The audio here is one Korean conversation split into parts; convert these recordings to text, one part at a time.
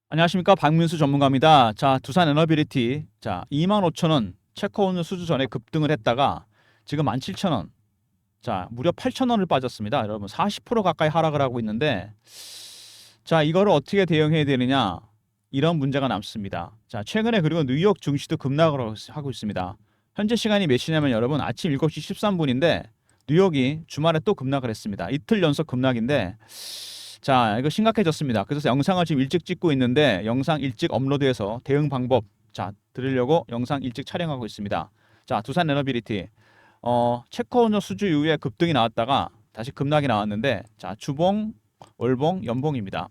안녕하십니까, 박민수 전문가입니다. 자, 두산 에너비리티, 자, 25,000원 체크오늘 수주 전에 급등을 했다가 지금 17,000원, 자, 무려 8,000원을 빠졌습니다. 여러분 40% 가까이 하락을 하고 있는데, 자, 이거를 어떻게 대응해야 되느냐, 이런 문제가 남습니다. 자, 최근에 그리고 뉴욕 증시도 급락을 하고 있습니다. 현재 시간이 몇 시냐면 여러분 아침 7시 13분인데 뉴욕이 주말에 또 급락을 했습니다. 이틀 연속 급락인데, 자, 이거 심각해졌습니다. 그래서 영상을 지금 일찍 찍고 있는데 영상 일찍 업로드해서 대응 방법, 자, 드리려고 영상 일찍 촬영하고 있습니다. 자, 두산 에너비리티, 체크오너 수주 이후에 급등이 나왔다가 다시 급락이 나왔는데, 자, 주봉, 월봉, 연봉입니다.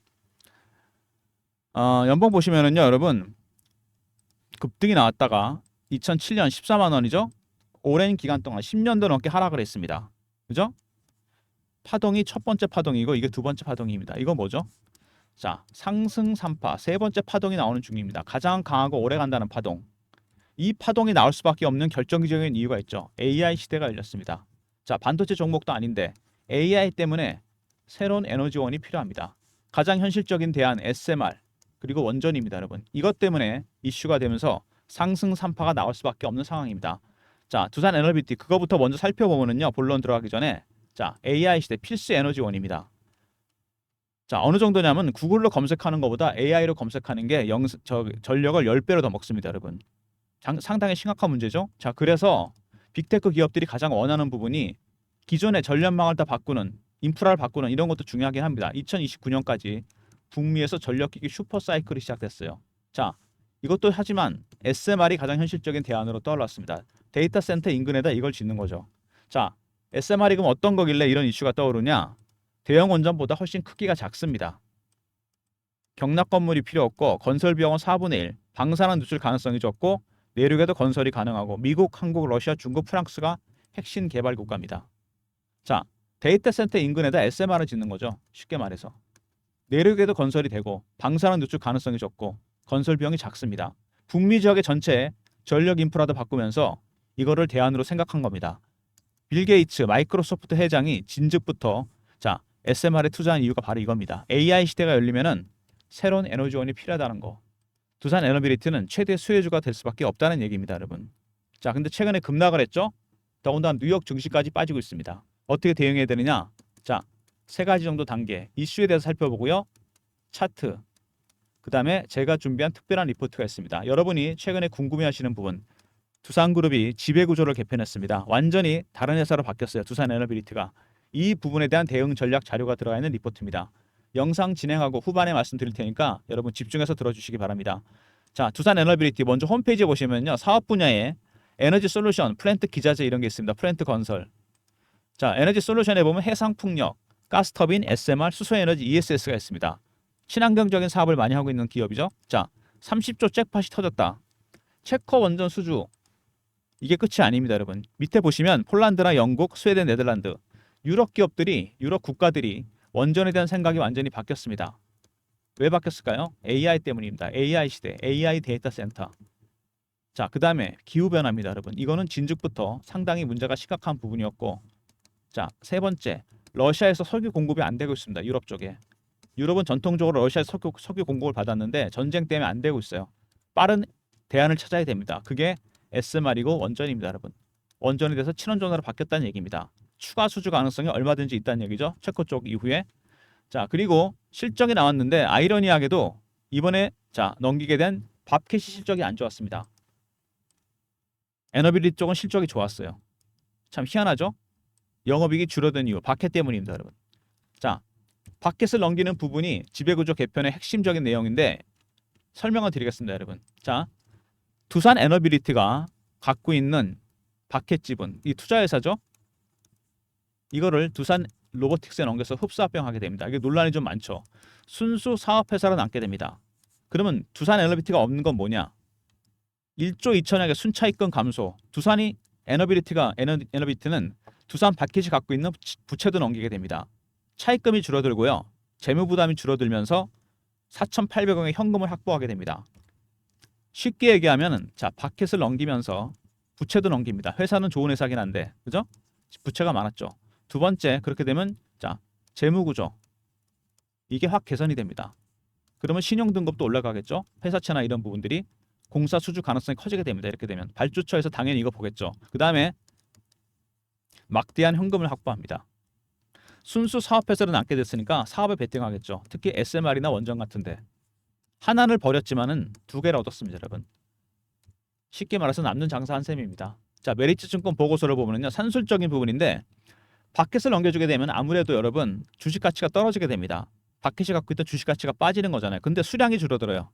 연봉 보시면은요, 여러분 급등이 나왔다가 2007년 14만 원이죠. 오랜 기간 동안 10년도 넘게 하락을 했습니다. 그죠? 파동이 첫 번째 파동이고 이게 두 번째 파동입니다. 이거 뭐죠? 자, 상승 3파 세 번째 파동이 나오는 중입니다. 가장 강하고 오래 간다는 파동. 이 파동이 나올 수밖에 없는 결정적인 이유가 있죠. AI 시대가 열렸습니다. 자, 반도체 종목도 아닌데 AI 때문에 새로운 에너지원이 필요합니다. 가장 현실적인 대안 SMR 그리고 원전입니다, 여러분. 이것 때문에 이슈가 되면서 상승 3파가 나올 수밖에 없는 상황입니다. 자, 두산 에너비티 그거부터 먼저 살펴보면요. 본론 들어가기 전에, 자, AI 시대 필수 에너지원입니다. 자, 어느 정도냐면 구글로 검색하는 것보다 AI로 검색하는 게 전력을 10배로 더 먹습니다, 여러분. 상당히 심각한 문제죠. 자, 그래서 빅테크 기업들이 가장 원하는 부분이 기존의 전력망을 다 바꾸는, 인프라를 바꾸는 이런 것도 중요하긴 합니다. 2029년까지 북미에서 전력기기 슈퍼사이클이 시작됐어요. 자, 이것도 하지만 SMR이 가장 현실적인 대안으로 떠올랐습니다. 데이터 센터 인근에다 이걸 짓는 거죠. 자, SMR이 그럼 어떤 거길래 이런 이슈가 떠오르냐? 대형 원전보다 훨씬 크기가 작습니다. 경납 건물이 필요 없고 건설 비용은 4분의 1, 방사능 누출 가능성이 적고 내륙에도 건설이 가능하고 미국, 한국, 러시아, 중국, 프랑스가 핵심 개발 국가입니다. 자, 데이터 센터 인근에다 SMR을 짓는 거죠. 쉽게 말해서. 내륙에도 건설이 되고 방사능 누출 가능성이 적고 건설 비용이 작습니다. 북미 지역의 전체 전력 인프라도 바꾸면서 이거를 대안으로 생각한 겁니다. 빌 게이츠 마이크로소프트 회장이 진즉부터, 자, SMR에 투자한 이유가 바로 이겁니다. AI 시대가 열리면은 새로운 에너지원이 필요하다는 거. 두산 에너비리티는 최대 수혜주가 될 수밖에 없다는 얘기입니다, 여러분. 자, 근데 최근에 급락을 했죠. 더군다나 뉴욕 증시까지 빠지고 있습니다. 어떻게 대응해야 되느냐? 자, 세 가지 정도 단계 이슈에 대해서 살펴보고요. 차트, 그 다음에 제가 준비한 특별한 리포트가 있습니다. 여러분이 최근에 궁금해하시는 부분, 두산그룹이 지배구조를 개편했습니다. 완전히 다른 회사로 바뀌었어요. 두산 에너비리티가. 이 부분에 대한 대응 전략 자료가 들어가 있는 리포트입니다. 영상 진행하고 후반에 말씀드릴 테니까 여러분 집중해서 들어주시기 바랍니다. 자, 두산 에너비리티 먼저 홈페이지에 보시면요. 사업 분야에 에너지 솔루션, 플랜트 기자재 이런 게 있습니다. 플랜트 건설. 자, 에너지 솔루션에 보면 해상풍력, 가스터빈, SMR, 수소에너지, ESS가 있습니다. 친환경적인 사업을 많이 하고 있는 기업이죠. 자, 30조 잭팟이 터졌다. 체커 원전 수주. 이게 끝이 아닙니다, 여러분. 밑에 보시면 폴란드나 영국, 스웨덴, 네덜란드, 유럽 기업들이, 유럽 국가들이 원전에 대한 생각이 완전히 바뀌었습니다. 왜 바뀌었을까요? AI 때문입니다. AI 시대, AI 데이터 센터. 자, 그 다음에 기후변화입니다, 여러분. 이거는 진즉부터 상당히 문제가 심각한 부분이었고, 자, 세 번째, 러시아에서 석유 공급이 안 되고 있습니다. 유럽 쪽에. 유럽은 전통적으로 러시아에서 석유 공급을 받았는데 전쟁 때문에 안 되고 있어요. 빠른 대안을 찾아야 됩니다. 그게 SMR이고 원전입니다, 여러분. 원전이 돼서 친원전으로 바뀌었다는 얘기입니다. 추가 수주 가능성이 얼마든지 있다는 얘기죠. 체코 쪽 이후에. 자, 그리고 실적이 나왔는데 아이러니하게도 이번에, 자, 넘기게 된 밥캐시 실적이 안 좋았습니다. 에너비리 쪽은 실적이 좋았어요. 참 희한하죠? 영업이익이 줄어든 이유, 박해 때문입니다, 여러분. 자, 바켓을 넘기는 부분이 지배구조 개편의 핵심적인 내용인데 설명을 드리겠습니다, 여러분. 자, 두산 에너비리티가 갖고 있는 바켓 지분, 이 투자회사죠. 이거를 두산 로보틱스에 넘겨서 흡수 합병하게 됩니다. 이게 논란이 좀 많죠. 순수 사업회사로 남게 됩니다. 그러면 두산 에너비티가 없는 건 뭐냐? 1조 2천억의 순차익금 감소. 두산이 에너비티는 두산 바켓이 갖고 있는 부채도 넘기게 됩니다. 차입금이 줄어들고요. 재무 부담이 줄어들면서 4,800억의 현금을 확보하게 됩니다. 쉽게 얘기하면, 자, 바켓을 넘기면서 부채도 넘깁니다. 회사는 좋은 회사긴 한데, 그죠? 부채가 많았죠. 두 번째, 그렇게 되면, 자, 재무 구조 이게 확 개선이 됩니다. 그러면 신용 등급도 올라가겠죠. 회사채나 이런 부분들이 공사 수주 가능성이 커지게 됩니다. 이렇게 되면 발주처에서 당연히 이거 보겠죠. 그 다음에 막대한 현금을 확보합니다. 순수 사업회사로 남게 됐으니까 사업에 베팅하겠죠. 특히 SMR이나 원전 같은데 하나를 버렸지만은 두 개를 얻었습니다, 여러분. 쉽게 말해서 남는 장사 한 셈입니다. 자, 메리츠 증권 보고서를 보면요, 산술적인 부분인데 바켓을 넘겨주게 되면 아무래도 여러분 주식 가치가 떨어지게 됩니다. 바켓이 갖고 있던 주식 가치가 빠지는 거잖아요. 근데 수량이 줄어들어요.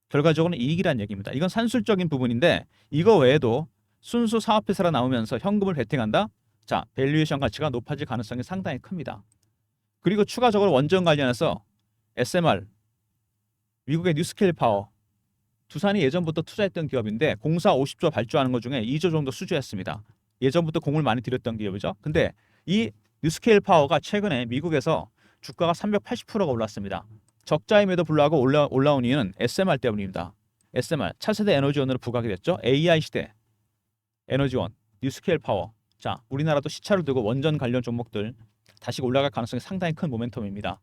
결과적으로는 이익이란 얘기입니다. 이건 산술적인 부분인데 이거 외에도 순수 사업회사로 나오면서 현금을 베팅한다. 자, 밸류에이션 가치가 높아질 가능성이 상당히 큽니다. 그리고 추가적으로 원전 관련해서 SMR, 미국의 뉴스케일 파워, 두산이 예전부터 투자했던 기업인데 공사 50조 발주하는 것 중에 2조 정도 수주했습니다. 예전부터 공을 많이 들였던 기업이죠. 근데 이 뉴스케일 파워가 최근에 미국에서 주가가 380%가 올랐습니다. 적자임에도 불구하고 올라온 이유는 SMR 때문입니다. SMR, 차세대 에너지원으로 부각이 됐죠. AI 시대, 에너지원, 뉴스케일 파워. 자, 우리나라도 시차를 두고 원전 관련 종목들 다시 올라갈 가능성이 상당히 큰 모멘텀입니다.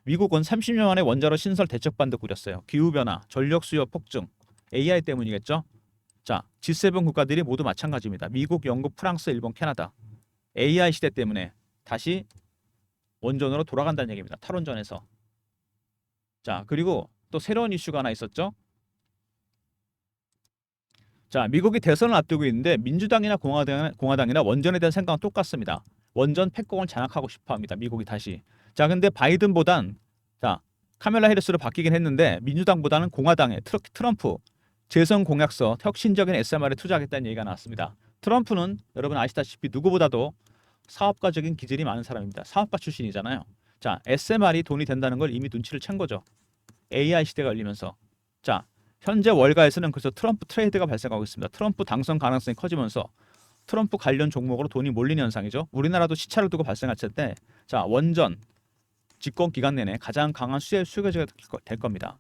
미국은 30년 만에 원자로 신설 대책반도 꾸렸어요. 기후변화, 전력 수요 폭증, AI 때문이겠죠. 자, G7 국가들이 모두 마찬가지입니다. 미국, 영국, 프랑스, 일본, 캐나다. AI 시대 때문에 다시 원전으로 돌아간다는 얘기입니다. 탈원전에서. 자, 그리고 또 새로운 이슈가 하나 있었죠. 자, 미국이 대선을 앞두고 있는데 민주당이나 공화당이나 원전에 대한 생각은 똑같습니다. 원전 패권을 장악하고 싶어 합니다. 미국이 다시. 자, 근데 바이든보단 자, 카멜라 해리스로 바뀌긴 했는데 민주당보다는 공화당의 트럼프 재선 공약서 혁신적인 SMR에 투자하겠다는 얘기가 나왔습니다. 트럼프는 여러분 아시다시피 누구보다도 사업가적인 기질이 많은 사람입니다. 사업가 출신이잖아요. 자, SMR이 돈이 된다는 걸 이미 눈치를 챈 거죠. AI 시대가 열리면서. 자, 현재 월가에서는 그래서 트럼프 트레이드가 발생하고 있습니다. 트럼프 당선 가능성이 커지면서 트럼프 관련 종목으로 돈이 몰리는 현상이죠. 우리나라도 시차를 두고 발생할 텐데, 자, 원전 집권 기간 내내 가장 강한 수혜주가 될 겁니다.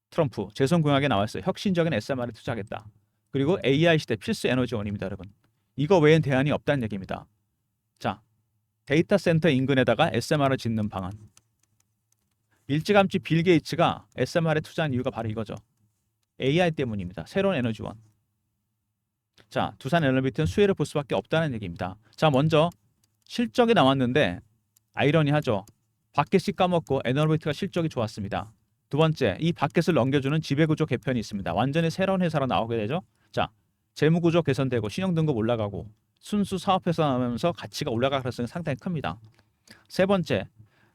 트럼프 재선 공약에 나와 있어요. 혁신적인 SMR에 투자하겠다. 그리고 AI 시대 필수 에너지원입니다, 여러분. 이거 외엔 대안이 없다는 얘기입니다. 자, 데이터 센터 인근에다가 SMR을 짓는 방안. 일찌감치 빌 게이츠가 SMR에 투자한 이유가 바로 이거죠. AI 때문입니다. 새로운 에너지원. 자, 두산 에너비트는 수혜를 볼 수밖에 없다는 얘기입니다. 자, 먼저 실적이 나왔는데 아이러니하죠. 바켓이 까먹고 에너비트가 실적이 좋았습니다. 두 번째, 이 바켓을 넘겨주는 지배구조 개편이 있습니다. 완전히 새로운 회사로 나오게 되죠. 자, 재무구조 개선되고 신용등급 올라가고 순수 사업회사 나오면서 가치가 올라갈 가능성이 상당히 큽니다. 세 번째,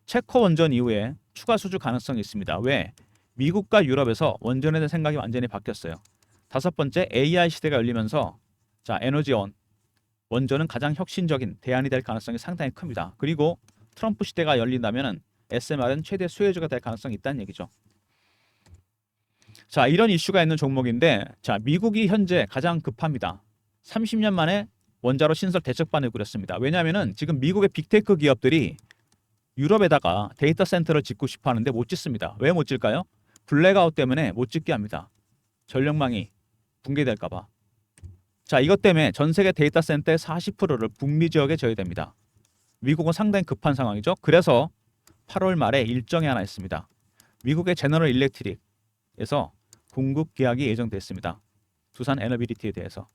체코 원전 이후에 추가 수주 가능성이 있습니다. 왜? 미국과 유럽에서 원전에 대한 생각이 완전히 바뀌었어요. 다섯 번째, AI 시대가 열리면서 자, 에너지원, 원전은 가장 혁신적인 대안이 될 가능성이 상당히 큽니다. 그리고 트럼프 시대가 열린다면 SMR은 최대 수혜주가 될 가능성이 있다는 얘기죠. 자, 이런 이슈가 있는 종목인데 자, 미국이 현재 가장 급합니다. 30년 만에 원자로 신설 대책반을 꾸렸습니다. 왜냐하면 지금 미국의 빅테크 기업들이 유럽에다가 데이터 센터를 짓고 싶어 하는데 못 짓습니다. 왜 못 짓을까요? 블랙아웃 때문에 못 짓게 합니다. 전력망이 붕괴될까 봐. 자, 이것 때문에 전 세계 데이터 센터의 40%를 북미 지역에 저해됩니다. 미국은 상당히 급한 상황이죠. 그래서 8월 말에 일정이 하나 있습니다. 미국의 제너럴 일렉트릭에서 공급 계약이 예정됐습니다. 두산 에너비리티에 대해서.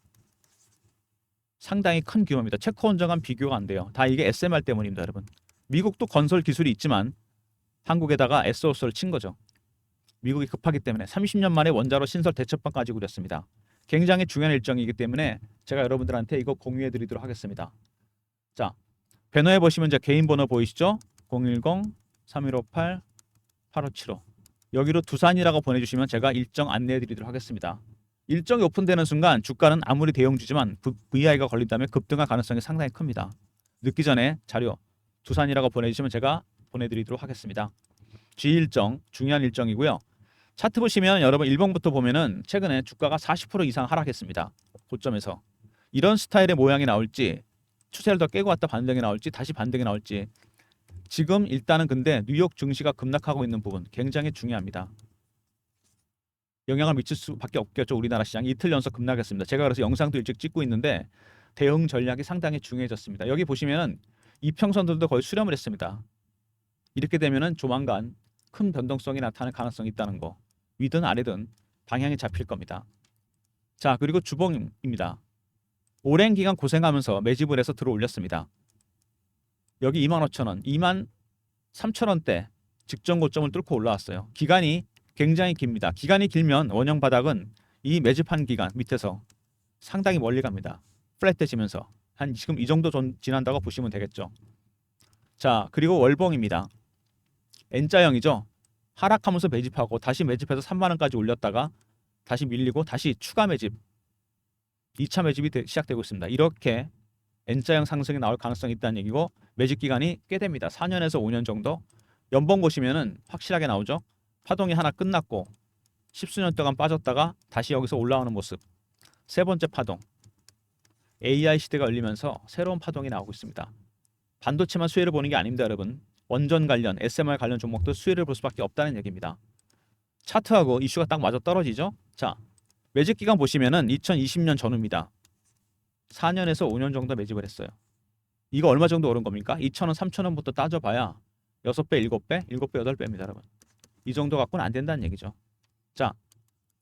상당히 큰 규모입니다. 체코 원전과는 비교가 안 돼요. 다 이게 SMR 때문입니다, 여러분. 미국도 건설 기술이 있지만 한국에다가 SOS를 친 거죠. 미국이 급하기 때문에 30년 만에 원자로 신설 대책반까지 꾸렸습니다. 굉장히 중요한 일정이기 때문에 제가 여러분들한테 이거 공유해 드리도록 하겠습니다. 자, 배너에 보시면 제 개인 번호 보이시죠? 010-3158-8575. 여기로 두산이라고 보내주시면 제가 일정 안내해 드리도록 하겠습니다. 일정이 오픈되는 순간 주가는 아무리 대형주지만 VI가 걸린다면 급등할 가능성이 상당히 큽니다. 늦기 전에 자료 두산이라고 보내주시면 제가 보내드리도록 하겠습니다. G일정 중요한 일정이고요. 차트 보시면 여러분 1번부터 보면은 최근에 주가가 40% 이상 하락했습니다. 고점에서. 이런 스타일의 모양이 나올지 추세를 더 깨고 왔다 반등이 나올지 다시 반등이 나올지 지금 일단은 근데 뉴욕 증시가 급락하고 있는 부분 굉장히 중요합니다. 영향을 미칠 수밖에 없겠죠. 우리나라 시장이 이틀 연속 급락했습니다. 제가 그래서 영상도 일찍 찍고 있는데 대응 전략이 상당히 중요해졌습니다. 여기 보시면은 이평선들도 거의 수렴을 했습니다. 이렇게 되면은 조만간 큰 변동성이 나타날 가능성이 있다는 거. 위든 아래든 방향이 잡힐 겁니다. 자, 그리고 주봉입니다. 오랜 기간 고생하면서 매집을 해서 들어 올렸습니다. 여기 25,000원, 23,000원대 직전 고점을 뚫고 올라왔어요. 기간이 굉장히 깁니다. 기간이 길면 원형 바닥은 이 매집한 기간 밑에서 상당히 멀리 갑니다. 플랫해지면서 한 지금 이 정도 지난다고 보시면 되겠죠. 자, 그리고 월봉입니다. N자형이죠. 하락하면서 매집하고 다시 매집해서 3만 원까지 올렸다가 다시 밀리고 다시 추가 매집 2차 매집이 시작되고 있습니다. 이렇게 N자형 상승이 나올 가능성이 있다는 얘기고 매집 기간이 꽤 됩니다. 4년에서 5년 정도. 연봉 보시면은 확실하게 나오죠. 파동이 하나 끝났고 십수년 동안 빠졌다가 다시 여기서 올라오는 모습. 세 번째 파동. AI 시대가 열리면서 새로운 파동이 나오고 있습니다. 반도체만 수혜를 보는 게 아닙니다, 여러분. 원전 관련, SMR 관련 종목도 수혜를 볼 수밖에 없다는 얘기입니다. 차트하고 이슈가 딱 맞아 떨어지죠. 자, 매집 기간 보시면은 2020년 전후입니다. 4년에서 5년 정도 매집을 했어요. 이거 얼마 정도 오른 겁니까? 2,000원, 3,000원부터 따져봐야 6배, 7배, 7배, 8배입니다, 여러분. 이 정도 갖고는 안 된다는 얘기죠. 자,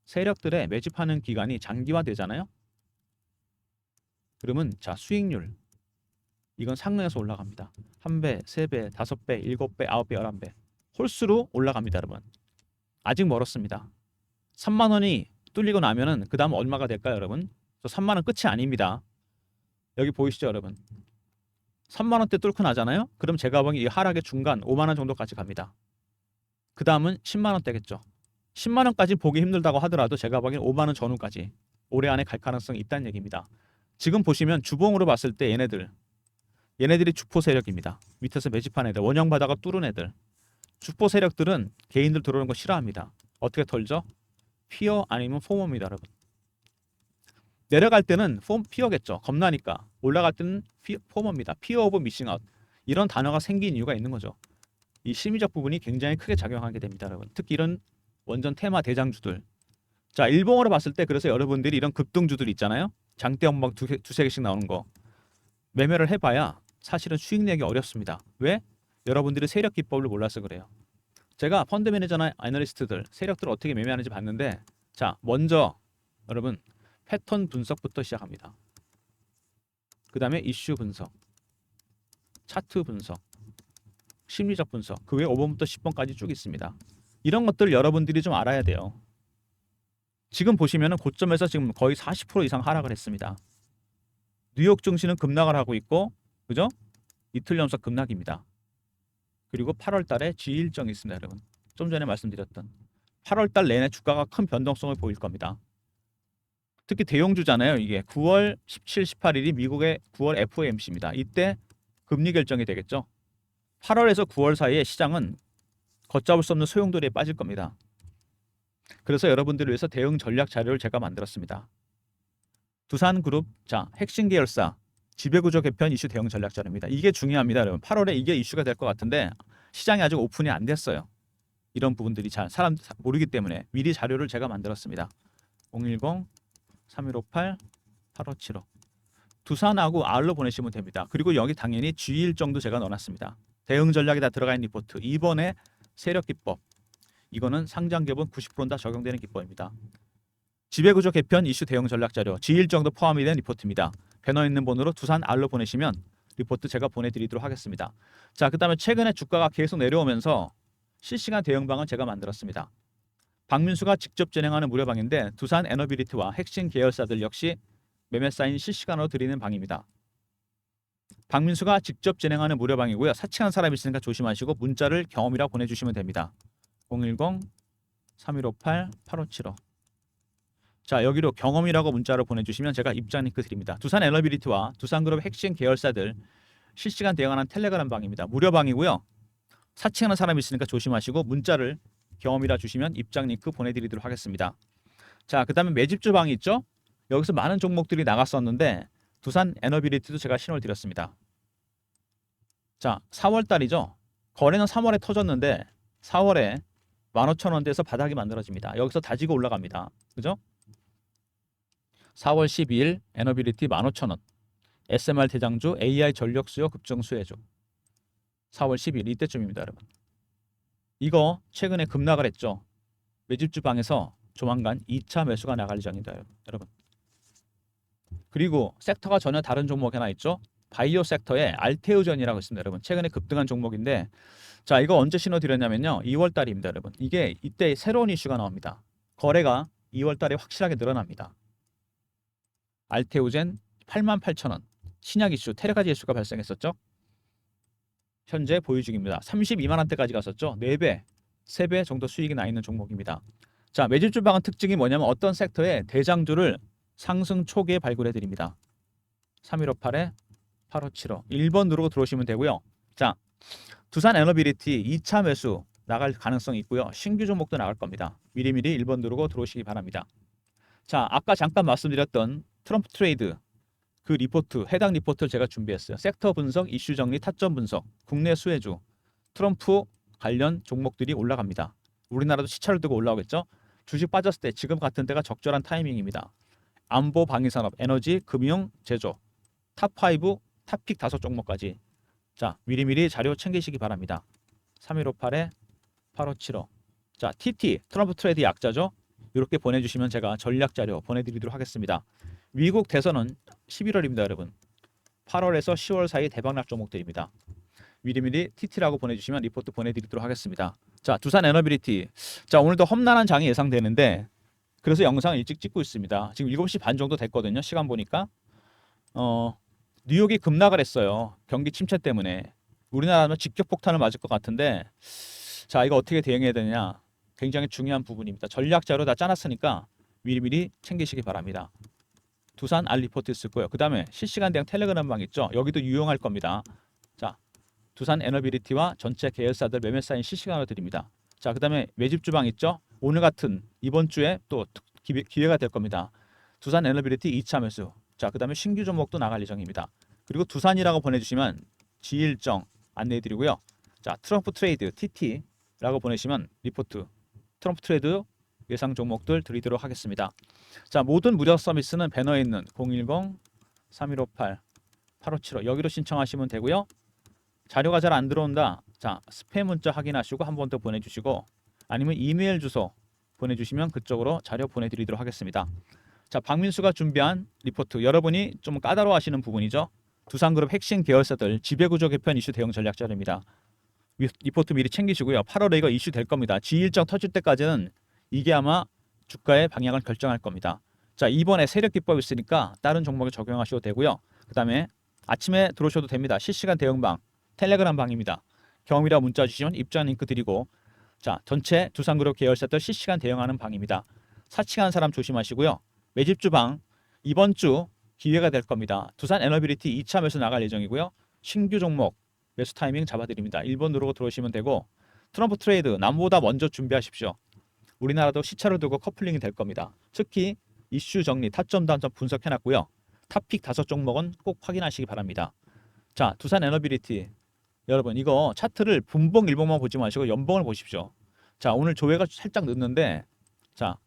세력들의 매집하는 기간이 장기화되잖아요. 그러면 자, 수익률 이건 상승해서 올라갑니다. 1배, 3배, 5배, 7배, 9배, 11배 홀수로 올라갑니다, 여러분. 아직 멀었습니다. 3만 원이 뚫리고 나면은 그 다음 얼마가 될까요, 여러분? 3만 원 끝이 아닙니다. 여기 보이시죠, 여러분? 3만 원대 뚫고 나잖아요. 그럼 제가 보기엔 이 하락의 중간 5만 원 정도까지 갑니다. 그 다음은 10만 원대겠죠. 10만 원까지 보기 힘들다고 하더라도 제가 보기엔 5만 원 전후까지 올해 안에 갈 가능성이 있다는 얘기입니다. 지금 보시면 주봉으로 봤을 때 얘네들이 주포 세력입니다. 밑에서 매집한 애들, 원형 바다가 뚫은 애들. 주포 세력들은 개인들 들어오는 거 싫어합니다. 어떻게 털죠? 피어 아니면 포머입니다, 여러분. 내려갈 때는 피어겠죠. 겁나니까. 올라갈 때는 포머입니다. 피어 오브 미싱 아웃. 이런 단어가 생긴 이유가 있는 거죠. 이 심리적 부분이 굉장히 크게 작용하게 됩니다, 여러분. 특히 이런 원전 테마 대장주들. 자, 일봉으로 봤을 때 그래서 여러분들이 이런 급등주들 있잖아요. 장대 엄막 두세 개씩 나오는 거. 매매를 해봐야 사실은 수익 내기 어렵습니다. 왜? 여러분들이 세력 기법을 몰라서 그래요. 제가 펀드 매니저나 애널리스트들 세력들을 어떻게 매매하는지 봤는데 자, 먼저 여러분 패턴 분석부터 시작합니다. 그 다음에 이슈 분석, 차트 분석, 심리적 분석, 그 외에 5번부터 10번까지 쭉 있습니다. 이런 것들 여러분들이 좀 알아야 돼요. 지금 보시면은 고점에서 지금 거의 40% 이상 하락을 했습니다. 뉴욕 증시는 급락을 하고 있고, 그죠? 이틀 연속 급락입니다. 그리고 8월 달에 G 일정이 있습니다, 여러분. 좀 전에 말씀드렸던 8월 달 내내 주가가 큰 변동성을 보일 겁니다. 특히 대형주잖아요. 이게 9월 17, 18일이 미국의 9월 FOMC입니다. 이때 금리 결정이 되겠죠. 8월에서 9월 사이에 시장은 걷잡을 수 없는 소용돌이에 빠질 겁니다. 그래서 여러분들을 위해서 대응 전략 자료를 제가 만들었습니다. 두산그룹, 자, 핵심 계열사 지배구조 개편 이슈 대응 전략 자료입니다. 이게 중요합니다, 여러분. 8월에 이게 이슈가 될 것 같은데 시장이 아직 오픈이 안 됐어요. 이런 부분들이 잘 사람 모르기 때문에 미리 자료를 제가 만들었습니다. 010-3158-8575 두산하고 R로 보내시면 됩니다. 그리고 여기 당연히 G 일정도 제가 넣어놨습니다. 대응 전략이 다 들어가 있는 리포트. 이번에 세력 기법. 이거는 상장 기업은 90%는 다 적용되는 기법입니다. 지배구조 개편 이슈 대응 전략 자료 G 일정도 포함이 된 리포트입니다. 배너 있는 번호로 두산 R로 보내시면 리포트 제가 보내드리도록 하겠습니다. 자, 그 다음에 최근에 주가가 계속 내려오면서 실시간 대응방은 제가 만들었습니다. 박민수가 직접 진행하는 무료방인데 두산 에너빌리티와 핵심 계열사들 역시 매매 사인 실시간으로 드리는 방입니다. 박민수가 직접 진행하는 무료방이고요. 사칭한 사람이 있으니까 조심하시고 문자를 경험이라 보내주시면 됩니다. 010-3158-8575 자, 여기로 경험이라고 문자로 보내주시면 제가 입장 링크 드립니다. 두산 에너빌리티와 두산그룹 핵심 계열사들 실시간 대응하는 텔레그램 방입니다. 무료방이고요. 사칭하는 사람이 있으니까 조심하시고 문자를 경험이라 주시면 입장 링크 보내드리도록 하겠습니다. 자, 그 다음에 매집주 방이 있죠. 여기서 많은 종목들이 나갔었는데 두산 에너빌리티도 제가 신호를 드렸습니다. 자, 4월 달이죠. 거래는 3월에 터졌는데 4월에 15,000원대에서 바닥이 만들어집니다. 여기서 다지고 올라갑니다. 그죠? 4월 12일 에너빌리티 15,000원 SMR 대장주 AI 전력 수요 급증 수혜주 4월 10일 이때쯤입니다, 여러분. 이거 최근에 급락을 했죠. 매집주 방에서 조만간 2차 매수가 나갈 예정입니다, 여러분. 그리고 섹터가 전혀 다른 종목이 하나 있죠. 바이오 섹터에 알테오전이라고 있습니다, 여러분. 최근에 급등한 종목인데, 자, 이거 언제 신호 드렸냐면요, 2월 달입니다, 여러분. 이게 이때 새로운 이슈가 나옵니다. 거래가 2월 달에 확실하게 늘어납니다. 알테오젠 88,000원 신약 이슈 테레가지 이슈가 발생했었죠. 현재 보유 중입니다. 32만 원대까지 갔었죠. 4배, 3배 정도 수익이 나 있는 종목입니다. 자, 매집주 방은 특징이 뭐냐면 어떤 섹터의 대장주를 상승 초기에 발굴해 드립니다. 3158에 8575 1번 누르고 들어오시면 되고요. 자, 두산 에너비리티 2차 매수 나갈 가능성이 있고요. 신규 종목도 나갈 겁니다. 미리미리 1번 누르고 들어오시기 바랍니다. 자, 아까 잠깐 말씀드렸던 트럼프 트레이드 그 리포트, 해당 리포트를 제가 준비했어요. 섹터 분석, 이슈 정리, 타점 분석, 국내 수혜주, 트럼프 관련 종목들이 올라갑니다. 우리나라도 시차를 두고 올라오겠죠. 주식 빠졌을 때 지금 같은 때가 적절한 타이밍입니다. 안보, 방위산업, 에너지, 금융, 제조, 탑5, 탑픽 5종목까지. 자, 미리미리 자료 챙기시기 바랍니다. 3158에 8575. 자, TT, 트럼프 트레이드 약자죠. 이렇게 보내주시면 제가 전략 자료 보내드리도록 하겠습니다. 미국 대선은 11월입니다, 여러분. 8월에서 10월 사이 대박날 종목들입니다. 미리미리 TT라고 보내주시면 리포트 보내드리도록 하겠습니다. 자, 두산 에너비리티. 자, 오늘도 험난한 장이 예상되는데 그래서 영상을 일찍 찍고 있습니다. 지금 7시 반 정도 됐거든요. 시간 보니까. 뉴욕이 급락을 했어요. 경기 침체 때문에. 우리나라는 직격 폭탄을 맞을 것 같은데 자, 이거 어떻게 대응해야 되느냐. 굉장히 중요한 부분입니다. 전략 자료 다 짜놨으니까 미리미리 챙기시기 바랍니다. 두산 알리포트 있을 거예요. 그 다음에 실시간 대응 텔레그램방 있죠. 여기도 유용할 겁니다. 자, 두산 에너비리티와 전체 계열사들 매매 사인 실시간으로 드립니다. 자, 그 다음에 매집주방 있죠. 오늘 같은 이번 주에 또 기회가 될 겁니다. 두산 에너비리티 2차 매수. 자, 그 다음에 신규 종목도 나갈 예정입니다. 그리고 두산이라고 보내주시면 지일정 안내해드리고요. 자, 트럼프 트레이드 TT라고 보내시면 리포트 트럼프 트레이드 예상 종목들 드리도록 하겠습니다. 자, 모든 무료 서비스는 배너에 있는 010-3158-8575 여기로 신청하시면 되고요. 자료가 잘 안 들어온다. 자, 스팸 문자 확인하시고 한 번 더 보내주시고 아니면 이메일 주소 보내주시면 그쪽으로 자료 보내드리도록 하겠습니다. 자, 박민수가 준비한 리포트 여러분이 좀 까다로워하시는 부분이죠. 두산그룹 핵심 계열사들 지배구조 개편 이슈 대응 전략 자료입니다. 리포트 미리 챙기시고요. 8월에 이거 이슈 될 겁니다. G일정 터질 때까지는 이게 아마 주가의 방향을 결정할 겁니다. 자, 이번에 세력 기법 있으니까 다른 종목에 적용하셔도 되고요. 그 다음에 아침에 들어오셔도 됩니다. 실시간 대응방 텔레그램 방입니다. 경험이라 문자 주시면 입장 링크 드리고 자, 전체 두산그룹 계열사들 실시간 대응하는 방입니다. 사칭하는 사람 조심하시고요. 매집주방 이번 주 기회가 될 겁니다. 두산 에너비리티 2차 매수 나갈 예정이고요. 신규 종목 매수 타이밍 잡아드립니다. 1번 누르고 들어오시면 되고 트럼프 트레이드 남보다 먼저 준비하십시오. 우리나라도 시차를 두고 커플링이 될 겁니다. 특히 이슈 정리, 타점 단점 분석해놨고요. 탑픽 5종목은 꼭 확인하시기 바랍니다. 자, 두산 에너비리티 여러분 이거 차트를 분봉 일봉만 보지 마시고 연봉을 보십시오. 자, 오늘 조회가 살짝 늦는데 자,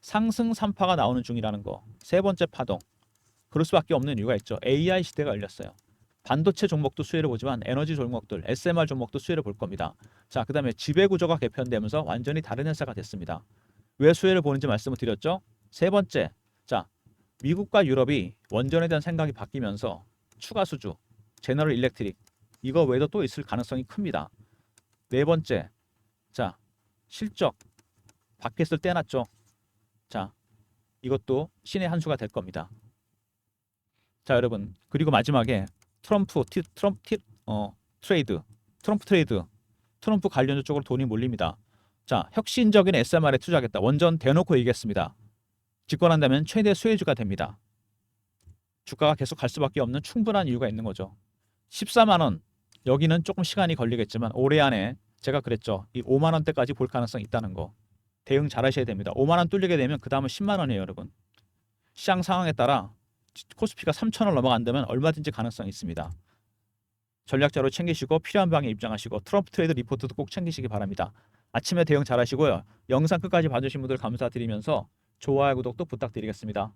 상승 3파가 나오는 중이라는 거. 세 번째 파동. 그럴 수밖에 없는 이유가 있죠. AI 시대가 열렸어요. 반도체 종목도 수혜를 보지만 에너지 종목들, SMR 종목도 수혜를 볼 겁니다. 자, 그 다음에 지배구조가 개편되면서 완전히 다른 회사가 됐습니다. 왜 수혜를 보는지 말씀을 드렸죠. 세 번째, 자, 미국과 유럽이 원전에 대한 생각이 바뀌면서 추가 수주, 제너럴 일렉트릭 이거 외에도 또 있을 가능성이 큽니다. 네 번째, 자, 실적 바켓을 떼놨죠. 자, 이것도 신의 한 수가 될 겁니다. 자, 여러분 그리고 마지막에 트럼프 트레이드 트럼프 관련주 쪽으로 돈이 몰립니다. 자, 혁신적인 SMR에 투자하겠다. 원전 대놓고 얘기했습니다. 집권한다면 최대 수혜주가 됩니다. 주가가 계속 갈 수밖에 없는 충분한 이유가 있는 거죠. 14만 원 여기는 조금 시간이 걸리겠지만 올해 안에 제가 그랬죠. 이 5만 원대까지 볼 가능성이 있다는 거. 대응 잘 하셔야 됩니다. 5만 원 뚫리게 되면 그 다음은 10만 원이에요, 여러분. 시장 상황에 따라 코스피가 3,000원 넘어간다면 얼마든지 가능성이 있습니다. 전략자료 챙기시고 필요한 방에 입장하시고 트럼프 트레이드 리포트도 꼭 챙기시기 바랍니다. 아침에 대응 잘 하시고요. 영상 끝까지 봐주신 분들 감사드리면서 좋아요, 구독도 부탁드리겠습니다.